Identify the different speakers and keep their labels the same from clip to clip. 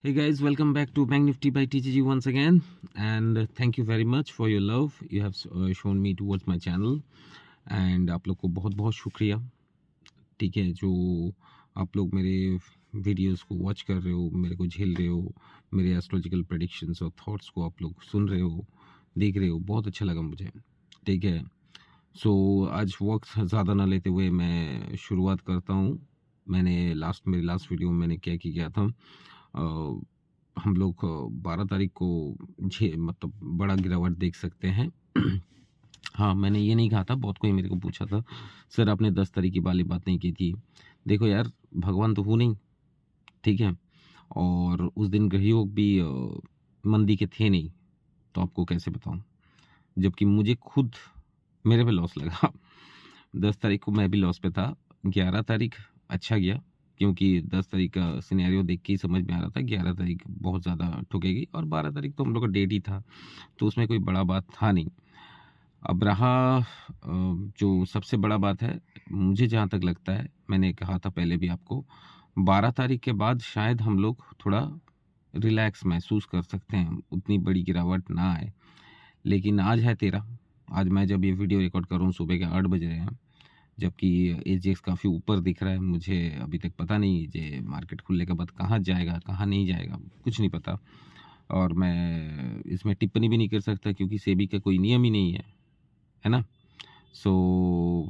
Speaker 1: Hey guys, welcome back to Bank Nifty by TGG once again, and thank you very much for your love you have shown me towards my channel. And आप लोग को बहुत बहुत शुक्रिया, ठीक है, जो आप लोग मेरे वीडियोस को वॉच कर रहे हो, मेरे को झेल रहे हो, मेरे एस्ट्रोलॉजिकल प्रेडिक्शंस और थॉट्स को आप लोग सुन रहे हो, देख रहे हो, बहुत अच्छा लगा मुझे, ठीक है। सो आज वक्त ज़्यादा ना लेते हुए मैं शुरुआत करता हूँ। मेरी लास्ट वीडियो में मैंने क्या किया था, हम लोग 12 तारीख को मतलब बड़ा गिरावट देख सकते हैं। हाँ, मैंने ये नहीं कहा था, बहुत कोई मेरे को पूछा था, सर आपने 10 तारीख की वाली बात नहीं की थी। देखो यार, भगवान तो हूँ नहीं, ठीक है, और उस दिन ग्रहयोग भी मंदी के थे नहीं, तो आपको कैसे बताऊँ, जबकि मुझे खुद मेरे पे लॉस लगा। 10 तारीख को मैं भी लॉस पे था। 11 तारीख अच्छा गया, क्योंकि 10 तारीख का सिनेरियो देख के ही समझ में आ रहा था 11 तारीख बहुत ज़्यादा ठुकेगी, और 12 तारीख तो हम लोग का डेट ही था, तो उसमें कोई बड़ा बात था नहीं। अब रहा जो सबसे बड़ा बात है, मुझे जहाँ तक लगता है, मैंने कहा था पहले भी आपको, 12 तारीख के बाद शायद हम लोग थोड़ा रिलैक्स महसूस कर सकते हैं, उतनी बड़ी गिरावट ना आए। लेकिन आज है 13, आज मैं जब ये वीडियो रिकॉर्ड कर रहा हूँ सुबह के 8 बज रहे हैं, जबकि एजीएक्स काफ़ी ऊपर दिख रहा है। मुझे अभी तक पता नहीं जे मार्केट खुलने के बाद कहाँ जाएगा कहाँ नहीं जाएगा, कुछ नहीं पता, और मैं इसमें टिप्पणी भी नहीं कर सकता क्योंकि सेबी का कोई नियम ही नहीं है ना। सो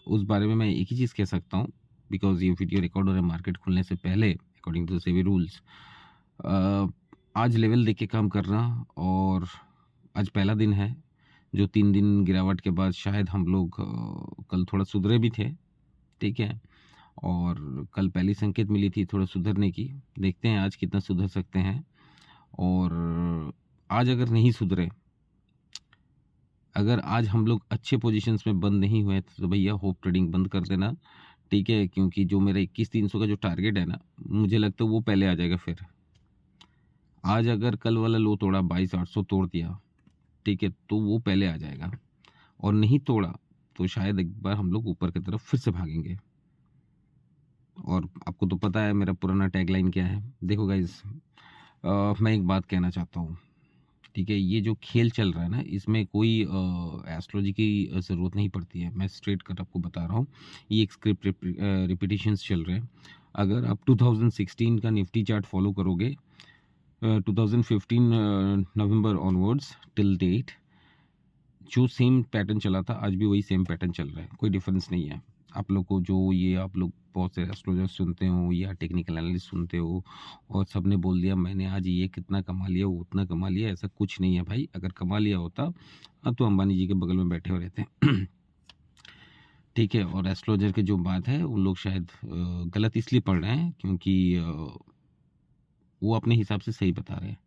Speaker 1: उस बारे में मैं एक ही चीज़ कह सकता हूँ, बिकॉज ये वीडियो रिकॉर्ड हो रहा है मार्केट खुलने से पहले, अकॉर्डिंग टू सेबी रूल्स। आज लेवल देख के काम करना, और आज पहला दिन है जो 3 दिन गिरावट के बाद शायद हम लोग कल थोड़ा सुधरे भी थे, ठीक है, और कल पहली संकेत मिली थी थोड़ा सुधरने की। देखते हैं आज कितना सुधर सकते हैं, और आज अगर नहीं सुधरे, अगर आज हम लोग अच्छे पोजीशंस में बंद नहीं हुए तो भैया होप ट्रेडिंग बंद कर देना, ठीक है, क्योंकि जो मेरा 21,300 का जो टारगेट है ना, मुझे लगता है वो पहले आ जाएगा। फिर आज अगर कल वाला लो तोड़ा 22,800 तोड़ दिया, ठीक है, तो वो पहले आ जाएगा, और नहीं तोड़ा तो शायद एक बार हम लोग ऊपर की तरफ फिर से भागेंगे। और आपको तो पता है मेरा पुराना टैगलाइन क्या है। देखो गाइस, मैं एक बात कहना चाहता हूँ, ठीक है, ये जो खेल चल रहा है ना, इसमें कोई एस्ट्रोलॉजी की ज़रूरत नहीं पड़ती है। मैं स्ट्रेट कर आपको बता रहा हूँ, ये एक स्क्रिप्ट रिपीटिशंस चल रहे हैं। अगर आप 2016 का निफ्टी चार्ट फॉलो करोगे, 2015 नवंबर ऑनवर्ड्स टिल डेट, जो सेम पैटर्न चला था आज भी वही सेम पैटर्न चल रहा है, कोई डिफरेंस नहीं है। आप लोग को जो ये आप लोग बहुत से एस्ट्रोलॉजर सुनते हो या टेक्निकल एनालिस्ट सुनते हो, और सबने बोल दिया मैंने आज ये कितना कमा लिया वो उतना कमा लिया, ऐसा कुछ नहीं है भाई। अगर कमा लिया होता तो अंबानी जी के बगल में बैठे हो रहते हैं। ठीक है, और एस्ट्रोलॉजर की जो बात है उन लोग शायद गलत इसलिए पढ़ रहे हैं क्योंकि वो अपने हिसाब से सही बता रहे हैं,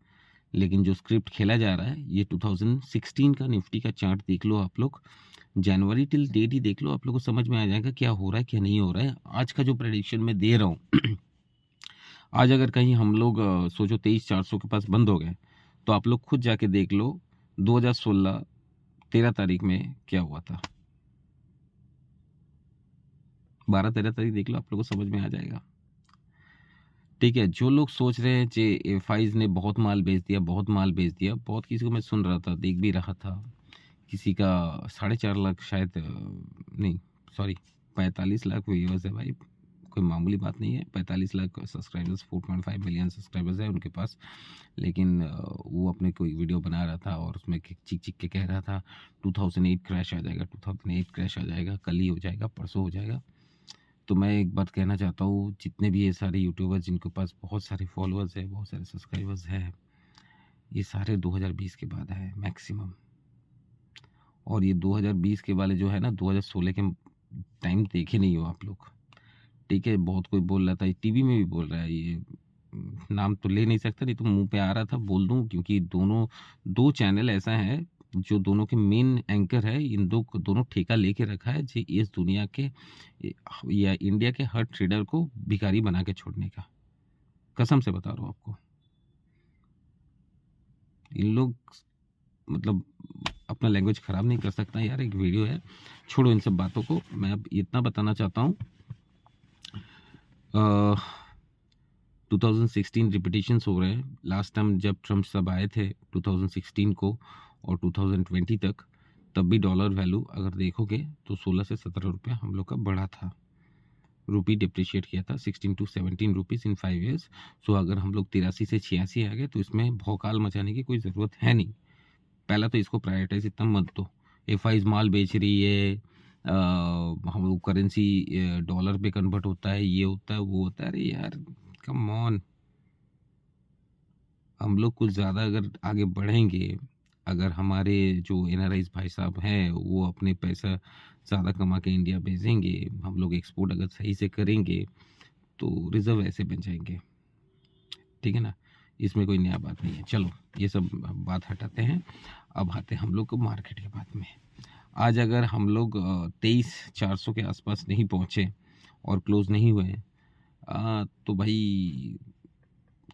Speaker 1: लेकिन जो स्क्रिप्ट खेला जा रहा है, ये 2016 का निफ्टी का चार्ट देख लो आप लोग, जनवरी टिल डेट ही देख लो, आप लोग को समझ में आ जाएगा क्या हो रहा है क्या नहीं हो रहा है। आज का जो प्रेडिक्शन मैं दे रहा हूँ, आज अगर कहीं हम लोग सोचो 23,400 के पास बंद हो गए, तो आप लोग खुद जाके देख लो 2016 13 तारीख में क्या हुआ था, 12-13 तारीख देख लो, आप लोग को समझ में आ जाएगा। ठीक है, जो लोग सोच रहे हैं कि एफआईज ने बहुत माल बेच दिया, बहुत माल बेच दिया, बहुत किसी को मैं सुन रहा था, देख भी रहा था, किसी का 4.5 लाख शायद नहीं सॉरी 45 लाख व्यूअर्स है भाई, कोई मामूली बात नहीं है। 45 लाख सब्सक्राइबर्स, 4.5 मिलियन सब्सक्राइबर्स है उनके पास, लेकिन वो अपने कोई वीडियो बना रहा था और उसमें चिक चिक के कह रहा था 2008 क्रैश आ जाएगा, 2008 क्रैश आ जाएगा, कल ही हो जाएगा, परसों हो जाएगा। तो मैं एक बात कहना चाहता हूँ, जितने भी ये सारे यूट्यूबर्स जिनके पास बहुत सारे फॉलोअर्स है, बहुत सारे सब्सक्राइबर्स हैं, ये सारे 2020 के बाद है मैक्सिमम, और ये 2020 के वाले जो है ना, 2016 के टाइम देखे नहीं हो आप लोग, ठीक है। बहुत कोई बोल रहा था, टीवी में भी बोल रहा है, ये नाम तो ले नहीं सकता, नहीं तो मुंह पे आ रहा था, बोल दूं, क्योंकि दो चैनल ऐसा है जो दोनों के मेन एंकर है, इन दोनों ठेका लेके रखा है जी, इस दुनिया के या इंडिया के हर ट्रेडर को भिखारी बना के छोड़ने का, कसम से बता रहा हूँ आपको। इन लोग मतलब अपना लैंग्वेज ख़राब नहीं कर सकता यार, एक वीडियो है, छोड़ो इन सब बातों को। मैं अब इतना बताना चाहता हूँ, 2016 रिपीटेशंस हो रहे हैं। लास्ट टाइम जब ट्रम्प सब आए थे 2016 को और 2020 तक, तब भी डॉलर वैल्यू अगर देखोगे तो 16 से 17 रुपये हम लोग का बढ़ा था। रुपी डिप्रिशिएट किया था 16 to 17 रुपीज़ इन 5 ईयर्स। सो अगर हम लोग 83 से 86 आ गए तो इसमें भौकाल मचाने की कोई ज़रूरत है नहीं। पहला तो इसको प्रायोरिटाइज इतना मत दो। एफआईज माल बेच रही है, हम लोग करेंसी डॉलर पे कन्वर्ट होता है, ये होता है वो होता है। अरे यार कम ऑन, हम लोग कुछ ज़्यादा अगर आगे बढ़ेंगे, अगर हमारे जो एनआरआईज भाई साहब हैं वो अपने पैसा ज़्यादा कमा के इंडिया भेजेंगे, हम लोग एक्सपोर्ट अगर सही से करेंगे तो रिजर्व ऐसे बन जाएंगे। ठीक है ना, इसमें कोई नया बात नहीं है। चलो ये सब बात हटाते हैं, अब आते हैं हम लोग को मार्केट के बात में। आज अगर हम लोग 23,400 के आसपास नहीं पहुँचे और क्लोज नहीं हुए तो भाई,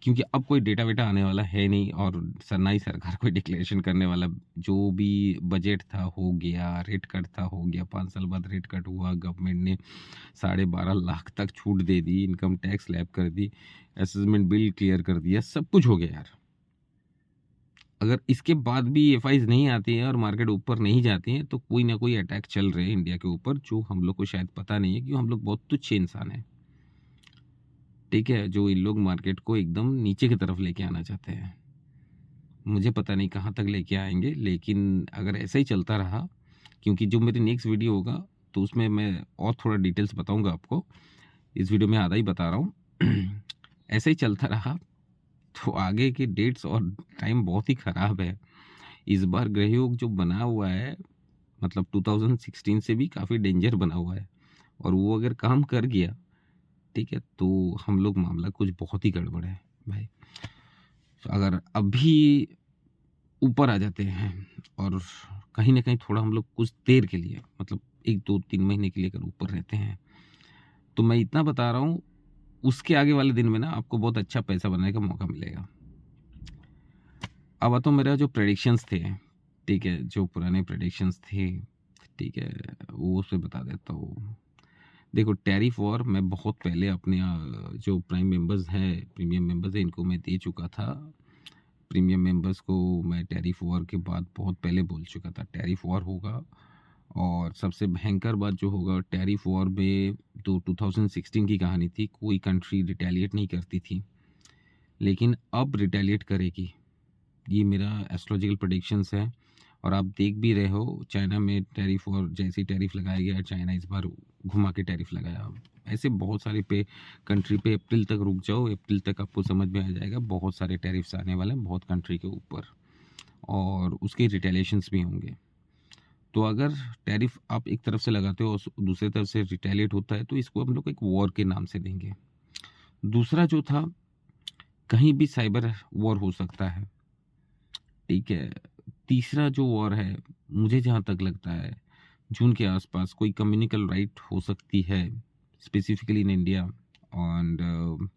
Speaker 1: क्योंकि अब कोई डेटा वेटा आने वाला है नहीं और ना ही सरकार कोई डिक्लेरेशन करने वाला। जो भी बजट था हो गया, रेट कट था हो गया, 5 साल बाद रेट कट हुआ, गवर्नमेंट ने 12.5 लाख तक छूट दे दी, इनकम टैक्स स्लैब कर दी, असेसमेंट बिल क्लियर कर दिया, सब कुछ हो गया यार। अगर इसके बाद भी एफआईज नहीं आती है और मार्केट ऊपर नहीं जाती है तो कोई ना कोई अटैक चल रहे हैं इंडिया के ऊपर, जो हम लोग को शायद पता नहीं है, क्योंकि हम लोग बहुत तुच्छ इंसान हैं। ठीक है, जो इन लोग मार्केट को एकदम नीचे की तरफ लेके आना चाहते हैं। मुझे पता नहीं कहाँ तक लेके आएंगे, लेकिन अगर ऐसा ही चलता रहा, क्योंकि जो मेरी नेक्स्ट वीडियो होगा तो उसमें मैं और थोड़ा डिटेल्स बताऊंगा आपको, इस वीडियो में आधा ही बता रहा हूँ। ऐसा ही चलता रहा तो आगे के डेट्स और टाइम बहुत ही ख़राब है। इस बार ग्रहयोग जो बना हुआ है, मतलब 2016 से भी काफ़ी डेंजर बना हुआ है, और वो अगर काम कर गया, ठीक है, तो हम लोग मामला कुछ बहुत ही गड़बड़ है भाई। अगर अभी ऊपर आ जाते हैं और कहीं ना कहीं थोड़ा हम लोग कुछ देर के लिए, मतलब 1 2 3 महीने के लिए अगर ऊपर रहते हैं, तो मैं इतना बता रहा हूँ, उसके आगे वाले दिन में ना आपको बहुत अच्छा पैसा बनाने का मौका मिलेगा। अब तो मेरा जो प्रेडिक्शंस थे, ठीक है, जो पुराने प्रेडिक्शंस थे, ठीक है, वो उससे बता देता हूँ। देखो, टैरिफ वॉर मैं बहुत पहले अपने जो प्राइम मेंबर्स हैं, प्रीमियम मेंबर्स हैं, इनको मैं दे चुका था। प्रीमियम मेंबर्स को मैं टैरिफ वॉर के बाद बहुत पहले बोल चुका था टैरिफ वॉर होगा। और सबसे भयंकर बात जो होगा टैरिफ वॉर में, तो 2016 की कहानी थी, कोई कंट्री रिटेलिएट नहीं करती थी, लेकिन अब रिटेलिएट करेगी। ये मेरा एस्ट्रोलॉजिकल प्रेडिक्शंस है। और आप देख भी रहे हो, चाइना में टैरिफ और जैसे ही टैरिफ लगाया गया, चाइना इस बार घुमा के टैरिफ लगाया। ऐसे बहुत सारे पे कंट्री पे, अप्रैल तक रुक जाओ, अप्रैल तक आपको समझ में आ जाएगा, बहुत सारे टैरिफ्स आने वाले हैं बहुत कंट्री के ऊपर, और उसके रिटेलिएशंस भी होंगे। तो अगर टैरिफ आप एक तरफ से लगाते हो और दूसरी तरफ से रिटेलिएट होता है, तो इसको हम लोग एक वॉर के नाम से देंगे। दूसरा जो था, कहीं भी साइबर वॉर हो सकता है, ठीक है। तीसरा जो वॉर है, मुझे जहाँ तक लगता है, जून के आसपास कोई कम्युनिकल राइट हो सकती है, स्पेसिफिकली इन इंडिया, और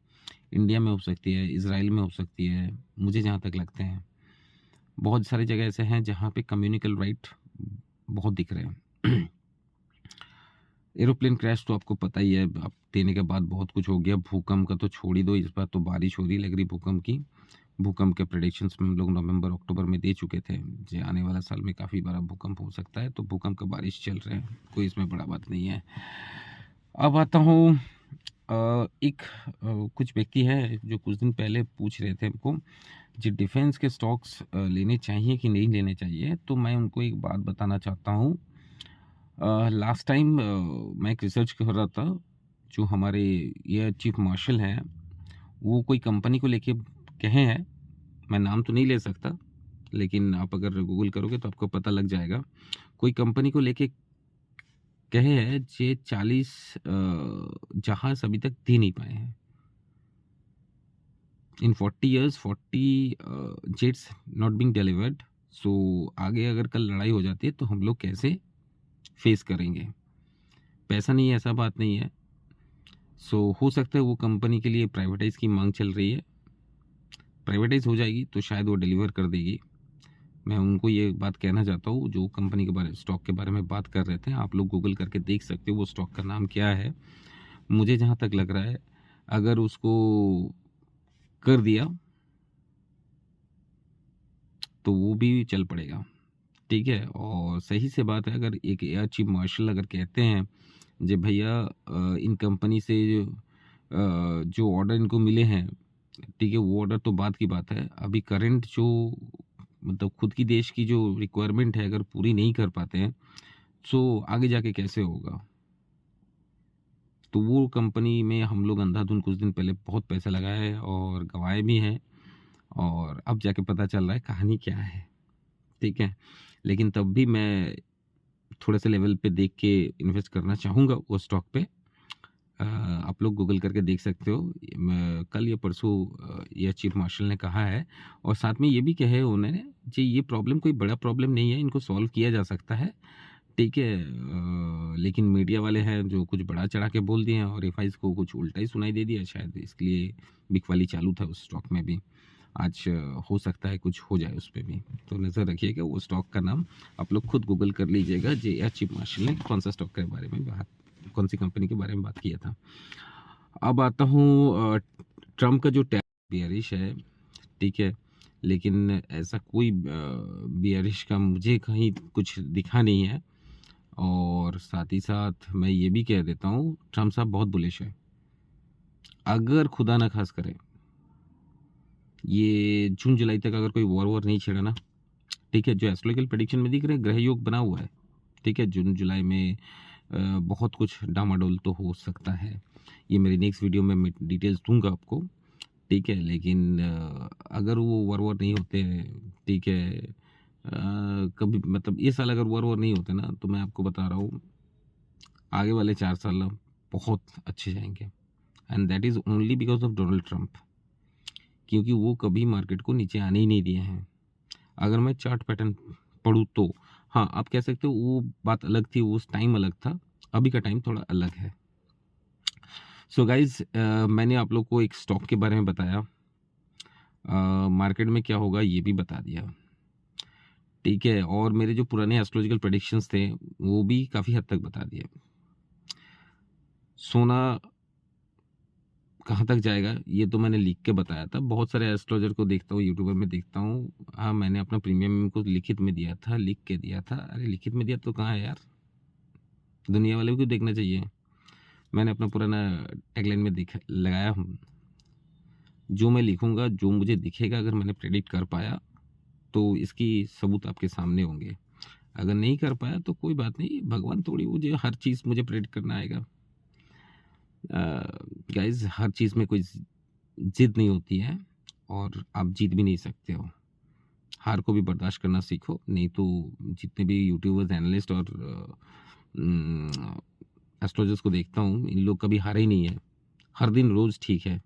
Speaker 1: इंडिया में हो सकती है, इजराइल में हो सकती है। मुझे जहाँ तक लगते हैं, बहुत सारी जगह ऐसे हैं जहाँ पे कम्युनिकल राइट बहुत दिख रहे हैं। एरोप्लेन क्रैश तो आपको पता ही है, अब देने के बाद बहुत कुछ हो गया। भूकंप का तो छोड़ ही दो, इस बार तो बारिश हो रही लग रही भूकंप की। भूकंप के प्रेडिक्शंस में हम लोग नवंबर अक्टूबर में दे चुके थे, जो आने वाला साल में काफ़ी बड़ा भूकंप हो सकता है, तो भूकंप का बारिश चल रहे हैं, कोई इसमें बड़ा बात नहीं है। अब आता हूँ, कुछ व्यक्ति है जो कुछ दिन पहले पूछ रहे थे हमको, जो डिफेंस के स्टॉक्स लेने चाहिए कि नहीं लेने चाहिए, तो मैं उनको एक बात बताना चाहता हूँ। लास्ट टाइम मैं एक रिसर्च कर रहा था, जो हमारे एयर चीफ मार्शल हैं, वो कोई कंपनी को लेके कहे हैं, मैं नाम तो नहीं ले सकता, लेकिन आप अगर गूगल करोगे तो आपको पता लग जाएगा। कोई कंपनी को लेके कहे हैं जे 40 जहाज अभी तक दे नहीं पाए हैं। In 40 years 40 jets not being delivered. So आगे अगर कल लड़ाई हो जाती है तो हम लोग कैसे फेस करेंगे? पैसा नहीं है, ऐसा बात नहीं है। सो हो सकता है वो कंपनी के लिए प्राइवेटाइज की मांग चल रही है, प्राइवेटाइज हो जाएगी तो शायद वो डिलीवर कर देगी। मैं उनको ये बात कहना चाहता हूँ, जो कंपनी के बारे स्टॉक के बारे में बात कर रहे थे, आप लोग गूगल करके देख सकते हो वो स्टॉक का नाम क्या है। मुझे जहाँ तक लग रहा है, अगर उसको कर दिया तो वो भी चल पड़ेगा, ठीक है। और सही से बात है, अगर एक एयर चीफ मार्शल अगर कहते हैं जे भैया इन कंपनी से जो ऑर्डर इनको मिले हैं, ठीक है, वो ऑर्डर तो बात की बात है। अभी करंट जो मतलब खुद की देश की जो रिक्वायरमेंट है अगर पूरी नहीं कर पाते हैं तो आगे जाके कैसे होगा। तो वो कंपनी में हम लोग अंधाधुन कुछ दिन पहले बहुत पैसा लगाए हैं और गंवाए भी हैं, और अब जाके पता चल रहा है कहानी क्या है, ठीक है। लेकिन तब भी मैं थोड़े से लेवल पे देख के इन्वेस्ट करना चाहूँगा वो स्टॉक पे। आप लोग गूगल करके देख सकते हो। कल या परसों एयर चीफ मार्शल ने कहा है, और साथ में ये भी कहे उन्होंने जी ये प्रॉब्लम कोई बड़ा प्रॉब्लम नहीं है, इनको सॉल्व किया जा सकता है, ठीक है। लेकिन मीडिया वाले हैं जो कुछ बढ़ा चढ़ा के बोल दिए हैं, और एफआईज को कुछ उल्टा ही सुनाई दे दिया, शायद इसलिए बिकवाली चालू था उस स्टॉक में भी। आज हो सकता है कुछ हो जाए उस पर भी, तो नज़र रखिएगा। वो स्टॉक का नाम आप लोग खुद गूगल कर लीजिएगा, जे एयर चीफ मार्शल ने कौन सा स्टॉक के बारे में बात, कौन सी कंपनी के बारे में बात किया था। अब आता हूँ ट्रम्प का जो टैरिफ बियरिश है, ठीक है, लेकिन ऐसा कोई बियरिश का मुझे कहीं कुछ दिखा नहीं है। और साथ ही साथ मैं ये भी कह देता हूँ ट्रम्प साहब बहुत बुलिश है। अगर खुदा ना खास करे ये जून जुलाई तक अगर कोई वॉर नहीं छेड़ा ना, ठीक है, जो एस्ट्रोलॉजिकल प्रेडिक्शन में दिख रहे हैं ग्रह योग बना हुआ है, ठीक है, जून जुलाई में बहुत कुछ डामाडोल तो हो सकता है। ये मेरी नेक्स्ट वीडियो में मैं डिटेल्स दूंगा आपको, ठीक है। लेकिन अगर वो वॉर नहीं होते, ठीक है, कभी मतलब ये साल अगर वॉर नहीं होते ना, तो मैं आपको बता रहा हूँ आगे वाले 4 साल ना बहुत अच्छे जाएंगे। And that is only because of Donald Trump, क्योंकि वो कभी मार्केट को नीचे आने ही नहीं दिए हैं। अगर मैं चार्ट पैटर्न पढ़ूँ तो हाँ, आप कह सकते हो वो बात अलग थी, उस टाइम अलग था, अभी का टाइम थोड़ा अलग है। सो गाइज मैंने आप लोग को एक स्टॉक के बारे में बताया, मार्केट में क्या होगा ये भी बता दिया, ठीक है। और मेरे जो पुराने एस्ट्रोलॉजिकल प्रेडिक्शंस थे वो भी काफ़ी हद तक बता दिए। सोना कहाँ तक जाएगा ये तो मैंने लिख के बताया था। बहुत सारे एस्ट्रोलॉजर को देखता हूँ, यूट्यूबर में देखता हूँ, हाँ मैंने अपना प्रीमियम को लिखित में दिया था, लिख के दिया था। अरे लिखित में दिया तो कहाँ है यार, दुनिया वाले को क्यों देखना चाहिए। मैंने अपना पुराना टैगलाइन में दिखा लगाया हूँ, जो मैं लिखूँगा जो मुझे दिखेगा, अगर मैंने प्रेडिक्ट कर पाया तो इसकी सबूत आपके सामने होंगे। अगर नहीं कर पाया तो कोई बात नहीं, भगवान थोड़ी मुझे हर चीज़ मुझे प्रेडिक्ट करना आएगा। गाइज हर चीज़ में कोई जिद नहीं होती है, और आप जीत भी नहीं सकते हो। हार को भी बर्दाश्त करना सीखो, नहीं तो जितने भी यूट्यूबर्स, एनालिस्ट और एस्ट्रोलॉजर्स को देखता हूँ, इन लोग कभी हारे ही नहीं है, हर दिन रोज़ ठीक है।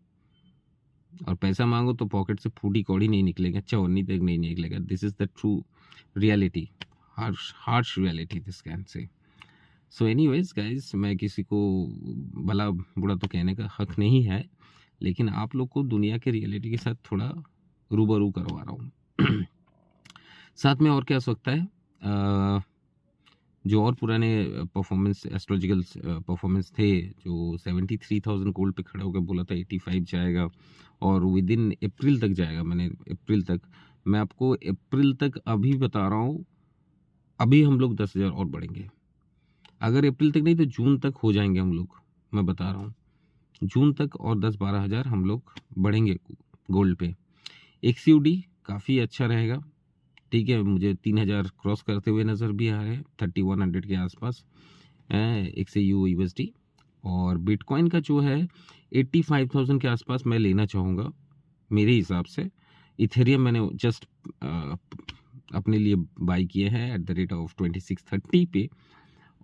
Speaker 1: और पैसा मांगो तो पॉकेट से फूटी कौड़ी नहीं निकलेगा, चवन्नी तक नहीं निकलेगा। This is the true reality, harsh reality this can say. So anyways guys, मैं किसी को भला बुरा तो कहने का हक नहीं है, लेकिन आप लोग को दुनिया के रियलिटी के साथ थोड़ा रूबरू करवा रहा हूँ। साथ में और क्या हो सकता है, जो और पुराने परफॉर्मेंस एस्ट्रोलॉजिकल परफॉर्मेंस थे, जो 73,000 गोल्ड पे खड़ा होकर बोला था 85 जाएगा और विद इन अप्रैल तक जाएगा। मैंने अप्रैल तक, मैं आपको अप्रैल तक अभी बता रहा हूँ, अभी हम लोग 10,000 और बढ़ेंगे। अगर अप्रैल तक नहीं तो जून तक हो जाएंगे हम लोग, मैं बता रहा हूँ जून तक और 10-12 हज़ार हम लोग बढ़ेंगे गोल्ड पे। XUD काफ़ी अच्छा रहेगा, ठीक है, मुझे 3,000 क्रॉस करते हुए नज़र भी आ रहे हैं, 3100 के आसपास XAU/USD। और बिटकॉइन का जो है 85,000 के आसपास मैं लेना चाहूँगा मेरे हिसाब से। इथेरियम मैंने जस्ट अपने लिए बाई किए हैं एट द रेट ऑफ 2630 पे।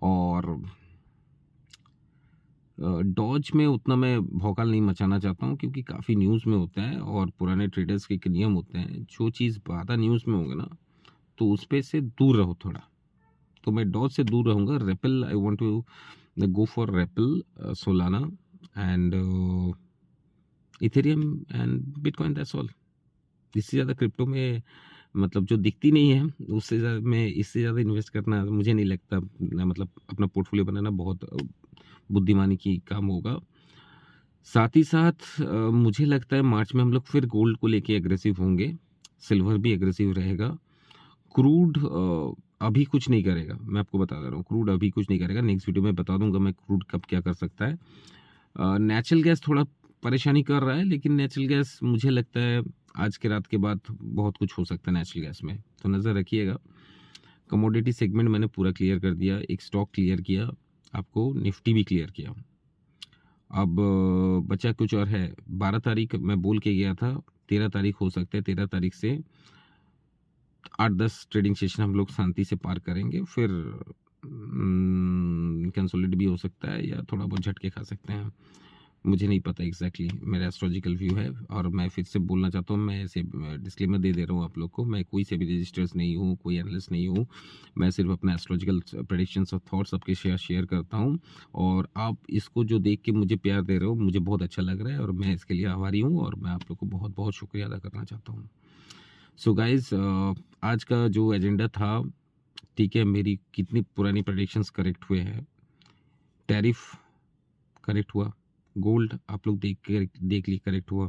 Speaker 1: और डॉज में उतना मैं भौकाल नहीं मचाना चाहता हूँ, क्योंकि काफ़ी न्यूज़ में होता है और पुराने ट्रेडर्स के एक नियम होते हैं, जो चीज़ ज़्यादा न्यूज़ में होगा ना तो उस पे से दूर रहो थोड़ा। तो मैं डॉज से दूर रहूँगा। Ripple I want to go for Ripple, Solana and Ethereum and Bitcoin, that's all. इससे ज़्यादा क्रिप्टो में मतलब जो दिखती नहीं है उससे ज़्यादा मैं इससे ज़्यादा इन्वेस्ट करना मुझे नहीं लगता, मतलब अपना पोर्टफोलियो बनाना बहुत बुद्धिमानी की काम होगा। साथ ही साथ मुझे लगता है मार्च में हम लोग फिर गोल्ड को लेके एग्रेसिव होंगे, सिल्वर भी एग्रेसिव रहेगा। क्रूड अभी कुछ नहीं करेगा, मैं आपको बता दे रहा हूँ, क्रूड अभी कुछ नहीं करेगा। नेक्स्ट वीडियो में बता दूंगा मैं क्रूड कब क्या कर सकता है। नेचुरल गैस थोड़ा परेशानी कर रहा है, लेकिन नेचुरल गैस मुझे लगता है आज के रात के बाद बहुत कुछ हो सकता है नेचुरल गैस में, तो नज़र रखिएगा। कमोडिटी सेगमेंट मैंने पूरा क्लियर कर दिया, एक स्टॉक क्लियर किया आपको, निफ्टी भी क्लियर किया। अब बचा कुछ और है। 12 तारीख मैं बोल के गया था, 13 तारीख हो सकता है, 13 तारीख से 8-10 ट्रेडिंग सेशन हम लोग शांति से पार करेंगे, फिर कंसोलिडेट भी हो सकता है या थोड़ा बहुत झटके खा सकते हैं, मुझे नहीं पता एग्जैक्टली। मेरा एस्ट्रोलॉजिकल व्यू है, और मैं फिर से बोलना चाहता हूँ, मैं ऐसे डिस्क्लेमर दे दे रहा हूँ आप लोग को, मैं कोई से भी रजिस्टर्स नहीं हूँ, कोई एनालिस्ट नहीं हूँ, मैं सिर्फ अपना एस्ट्रोलॉजिकल प्रेडिक्शंस और थॉट्स आपके शेयर करता हूँ। और आप इसको जो देख के मुझे प्यार दे रहे हो, मुझे बहुत अच्छा लग रहा है, और मैं इसके लिए आभारी हूँ, और मैं आप लोग को बहुत बहुत शुक्रिया अदा करना चाहता हूँ। सो गाइज, आज का जो एजेंडा था, ठीक है, मेरी कितनी पुरानी प्रेडिक्शंस करेक्ट हुए हैं, टैरिफ करेक्ट हुआ, गोल्ड आप लोग देख ली करेक्ट हुआ,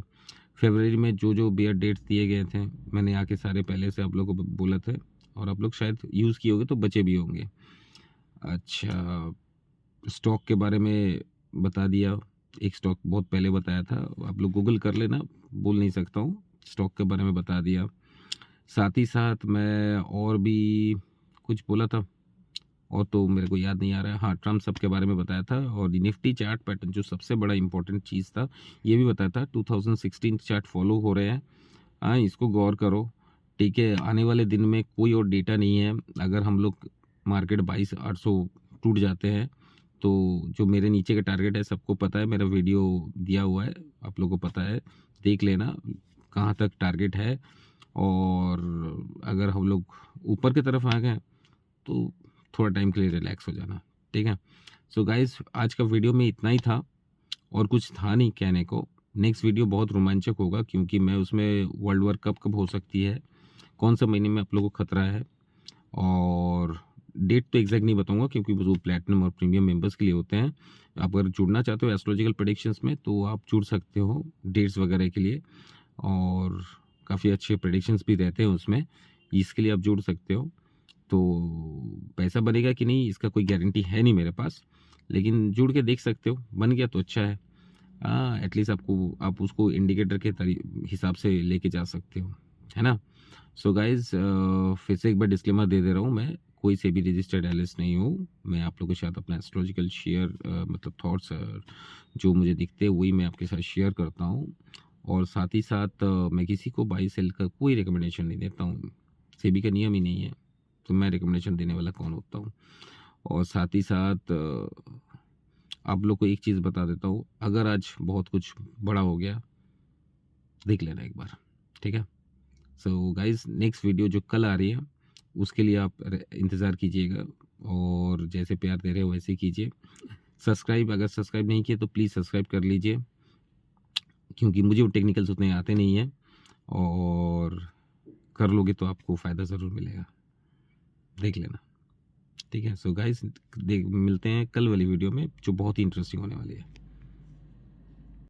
Speaker 1: फरवरी में जो जो बियर डेट्स दिए गए थे मैंने आके सारे पहले से आप लोगों को बोला थे, और आप लोग शायद यूज़ किए होंगे तो बचे भी होंगे। अच्छा, स्टॉक के बारे में बता दिया, एक स्टॉक बहुत पहले बताया था, आप लोग गूगल कर लेना, बोल नहीं सकता हूँ, स्टॉक के बारे में बता दिया। साथ ही साथ मैं और भी कुछ बोला था, और तो मेरे को याद नहीं आ रहा है। हाँ, ट्रम्प सब के बारे में बताया था, और निफ्टी चार्ट पैटर्न जो सबसे बड़ा इंपॉर्टेंट चीज़ था, ये भी बताया था। 2016 चार्ट फॉलो हो रहे हैं, हाँ, इसको गौर करो, ठीक है। आने वाले दिन में कोई और डेटा नहीं है, अगर हम लोग मार्केट 22,800 टूट जाते हैं, तो जो मेरे नीचे का टारगेट है सबको पता है, मेरा वीडियो दिया हुआ है, आप लोगों को पता है, देख लेना कहाँ तक टारगेट है। और अगर हम लोग ऊपर की तरफ आ गए तो थोड़ा टाइम के लिए रिलैक्स हो जाना, ठीक है। सो गाइस, आज का वीडियो में इतना ही था, और कुछ था नहीं कहने को। नेक्स्ट वीडियो बहुत रोमांचक होगा, क्योंकि मैं उसमें वर्ल्ड वार कब हो सकती है, कौन सा महीने में आप लोगों को खतरा है, और डेट तो एग्जैक्ट नहीं बताऊंगा, क्योंकि वो प्लेटिनम और प्रीमियम मेंबर्स के लिए होते हैं। आप अगर जुड़ना चाहते हो एस्ट्रोलॉजिकल प्रेडिक्शंस में, तो आप जुड़ सकते हो डेट्स वगैरह के लिए, और काफ़ी अच्छे प्रेडिक्शंस भी रहते हैं उसमें, इसके लिए आप जुड़ सकते हो। तो पैसा बनेगा कि नहीं इसका कोई गारंटी है नहीं मेरे पास, लेकिन जुड़ के देख सकते हो, बन गया तो अच्छा है। एटलीस्ट आप उसको इंडिकेटर के हिसाब से लेके जा सकते हो, है ना। सो गाइज, फिर से एक बार डिस्क्लेमर दे दे रहा हूँ, मैं कोई से भी रजिस्टर्ड एनालिस्ट नहीं हूँ, मैं आप लोगों के साथ अपना एस्ट्रोलॉजिकल शेयर मतलब थॉट्स जो मुझे दिखते हैं वही मैं आपके साथ शेयर करता हूँ। और साथ ही साथ मैं किसी को बाई सेल का कोई रिकमेंडेशन नहीं देता हूँ, सेबी का नियम ही नहीं है, तो मैं रिकमेंडेशन देने वाला कौन होता हूँ। और साथ ही साथ आप लोग को एक चीज़ बता देता हूँ, अगर आज बहुत कुछ बड़ा हो गया, देख लेना एक बार, ठीक है। सो गाइज, नेक्स्ट वीडियो जो कल आ रही है उसके लिए आप इंतज़ार कीजिएगा, और जैसे प्यार दे रहे हो वैसे कीजिए। सब्सक्राइब, अगर सब्सक्राइब नहीं किए तो प्लीज़ सब्सक्राइब कर लीजिए, क्योंकि मुझे वो टेक्निकल्स उतने आते नहीं हैं, और कर लोगे तो आपको फ़ायदा ज़रूर मिलेगा, देख लेना, ठीक है। सो गाइस, मिलते हैं कल वाली वीडियो में, जो बहुत ही इंटरेस्टिंग होने वाली है।